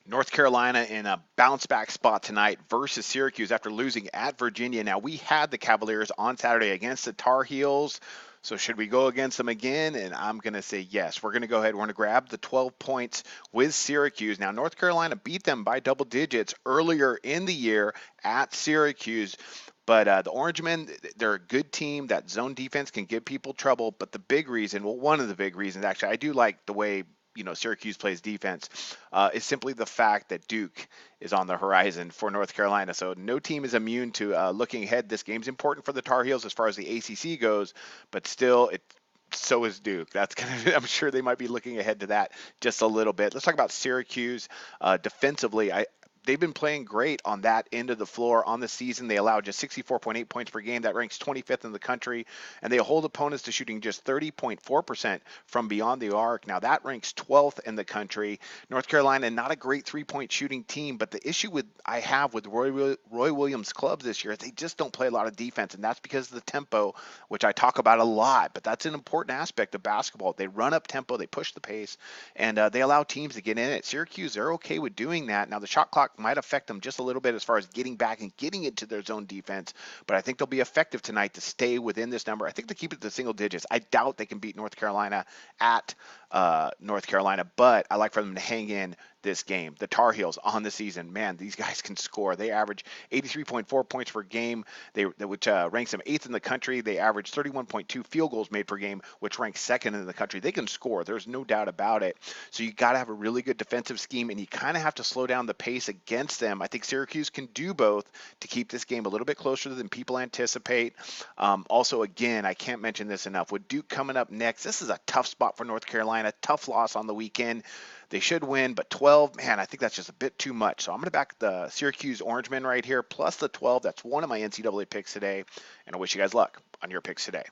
North Carolina in a bounce back spot tonight versus Syracuse after losing at Virginia. Now, we had the Cavaliers on Saturday against the Tar Heels. So, should we go against them again? And I'm going to say yes. We're going to go ahead. We're going to grab the 12 points with Syracuse. Now, North Carolina beat them by double digits earlier in the year at Syracuse. But the Orangemen, they're a good team. That zone defense can give people trouble. But the big reason, well, one of the big reasons, actually, I do like the way Syracuse plays defense, is simply the fact that Duke is on the horizon for North Carolina. So no team is immune to looking ahead. This game's important for the Tar Heels as far as the ACC goes, but still, so is Duke. That's I'm sure they might be looking ahead to that just a little bit. Let's talk about Syracuse defensively. They've been playing great on that end of the floor on the season. They allow just 64.8 points per game. That ranks 25th in the country. And they hold opponents to shooting just 30.4% from beyond the arc. Now, that ranks 12th in the country. North Carolina, not a great three-point shooting team, but the issue I have with Roy Williams' clubs this year is they just don't play a lot of defense, and that's because of the tempo, which I talk about a lot. But that's an important aspect of basketball. They run up tempo, they push the pace, and they allow teams to get in it. Syracuse, they're okay with doing that. Now, the shot clock might affect them just a little bit as far as getting back and getting into their zone defense, but I think they'll be effective tonight to stay within this number. I think they keep it to single digits. I doubt they can beat North Carolina at North Carolina, but I like for them to hang in this game. The Tar Heels on the season, man, these guys can score. They average 83.4 points per game, which ranks them 8th in the country. They average 31.2 field goals made per game, which ranks 2nd in the country. They can score. There's no doubt about it. So you got to have a really good defensive scheme, and you kind of have to slow down the pace against them. I think Syracuse can do both to keep this game a little bit closer than people anticipate. Also, again, I can't mention this enough. With Duke coming up next, this is a tough spot for North Carolina. Tough loss on the weekend. They should win, but 12, man, I think that's just a bit too much. So I'm going to back the Syracuse Orangemen right here, plus the 12. That's one of my NCAA picks today, and I wish you guys luck on your picks today.